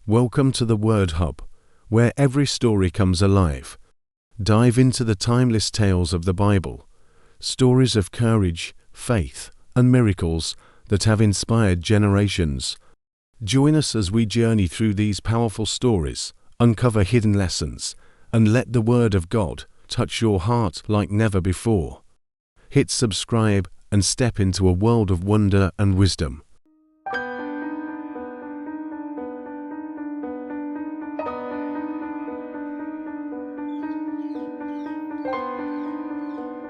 Welcome to the Word Hub, where every story comes alive. Dive into the timeless tales of the Bible, stories of courage, faith, and miracles that have inspired generations. Join us as we journey through these powerful stories, uncover hidden lessons, and let the Word of God touch your heart like never before. Hit subscribe and step into a world of wonder and wisdom.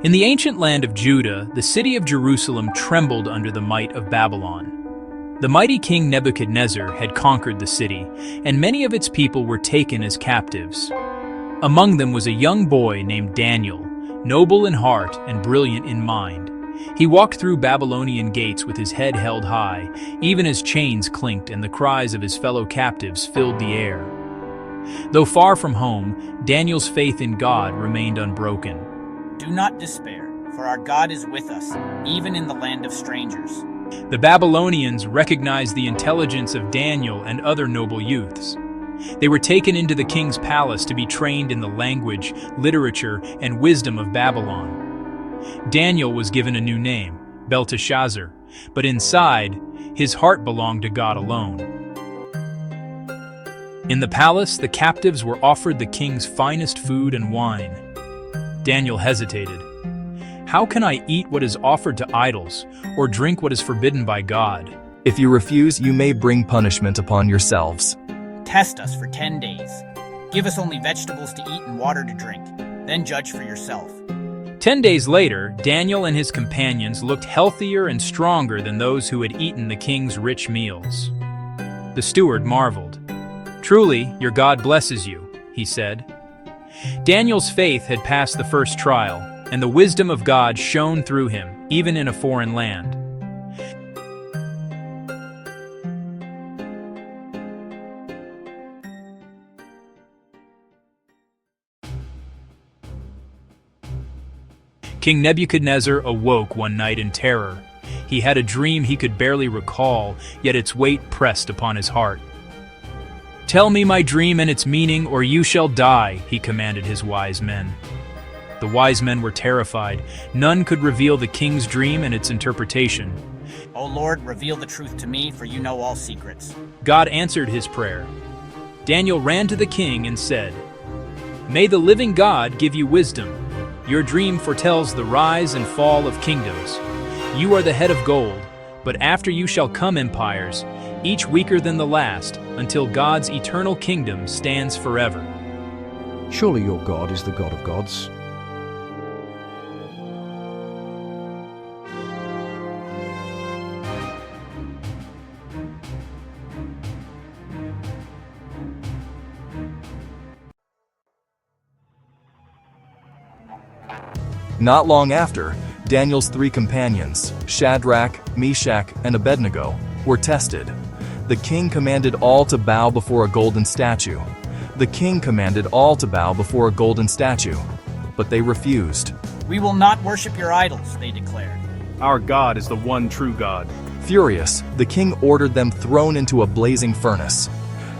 In the ancient land of Judah, the city of Jerusalem trembled under the might of Babylon. The mighty king Nebuchadnezzar had conquered the city, and many of its people were taken as captives. Among them was a young boy named Daniel, noble in heart and brilliant in mind. He walked through Babylonian gates with his head held high, even as chains clinked and the cries of his fellow captives filled the air. Though far from home, Daniel's faith in God remained unbroken. Do not despair, for our God is with us, even in the land of strangers. The Babylonians recognized the intelligence of Daniel and other noble youths. They were taken into the king's palace to be trained in the language, literature, and wisdom of Babylon. Daniel was given a new name, Belteshazzar, but inside, his heart belonged to God alone. In the palace, the captives were offered the king's finest food and wine. Daniel hesitated. How can I eat what is offered to idols, or drink what is forbidden by God? If you refuse, you may bring punishment upon yourselves. Test us for 10 days. Give us only vegetables to eat and water to drink. Then judge for yourself. 10 days later, Daniel and his companions looked healthier and stronger than those who had eaten the king's rich meals. The steward marveled. "Truly, your God blesses you," he said. Daniel's faith had passed the first trial, and the wisdom of God shone through him, even in a foreign land. King Nebuchadnezzar awoke one night in terror. He had a dream he could barely recall, yet its weight pressed upon his heart. "Tell me my dream and its meaning, or you shall die," he commanded his wise men. The wise men were terrified. None could reveal the king's dream and its interpretation. O Lord, reveal the truth to me, for you know all secrets. God answered his prayer. Daniel ran to the king and said, "May the living God give you wisdom. Your dream foretells the rise and fall of kingdoms. You are the head of gold, but after you shall come empires, each weaker than the last, until God's eternal kingdom stands forever." Surely your God is the God of gods. Not long after, Daniel's three companions, Shadrach, Meshach, and Abednego, were tested. The king commanded all to bow before a golden statue. The king commanded all to bow before a golden statue, but they refused. "We will not worship your idols," they declared. "Our God is the one true God." Furious, the king ordered them thrown into a blazing furnace.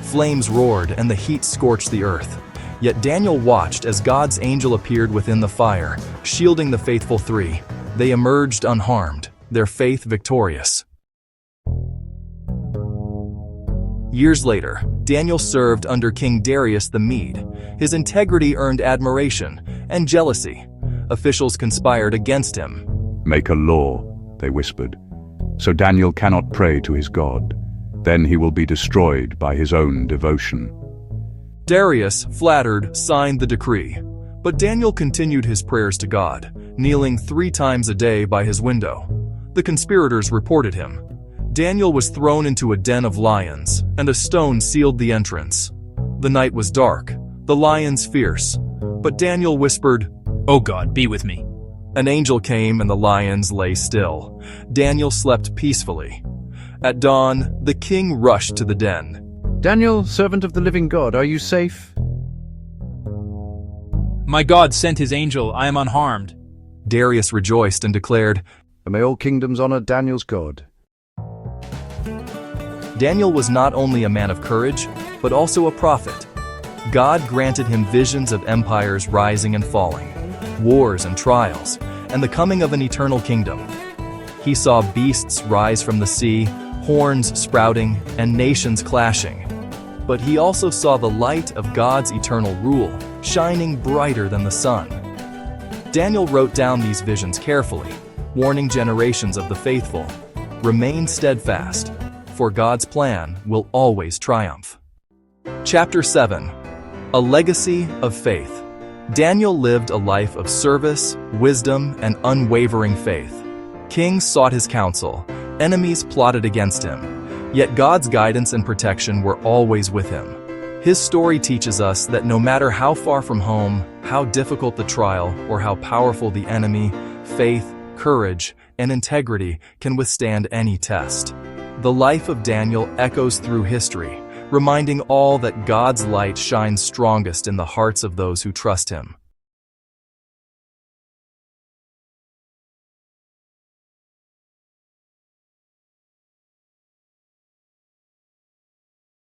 Flames roared and the heat scorched the earth. Yet Daniel watched as God's angel appeared within the fire, shielding the faithful three. They emerged unharmed, their faith victorious. Years later, Daniel served under King Darius the Mede. His integrity earned admiration and jealousy. Officials conspired against him. "Make a law," they whispered, "so Daniel cannot pray to his God. Then he will be destroyed by his own devotion." Darius, flattered, signed the decree. But Daniel continued his prayers to God, kneeling 3 times a day by his window. The conspirators reported him. Daniel was thrown into a den of lions, and a stone sealed the entrance. The night was dark, the lions fierce, but Daniel whispered, "O God, be with me." An angel came and the lions lay still. Daniel slept peacefully. At dawn, the king rushed to the den. Daniel, servant of the living God, are you safe? "My God sent his angel, I am unharmed." Darius rejoiced and declared, May all kingdoms honor Daniel's God. Daniel was not only a man of courage, but also a prophet. God granted him visions of empires rising and falling, wars and trials, and the coming of an eternal kingdom. He saw beasts rise from the sea, horns sprouting, and nations clashing. But he also saw the light of God's eternal rule, shining brighter than the sun. Daniel wrote down these visions carefully, warning generations of the faithful, "Remain steadfast, for God's plan will always triumph." Chapter 7. A Legacy of Faith. Daniel lived a life of service, wisdom, and unwavering faith. Kings sought his counsel, enemies plotted against him, yet God's guidance and protection were always with him. His story teaches us that no matter how far from home, how difficult the trial, or how powerful the enemy, faith, courage, and integrity can withstand any test. The life of Daniel echoes through history, reminding all that God's light shines strongest in the hearts of those who trust him.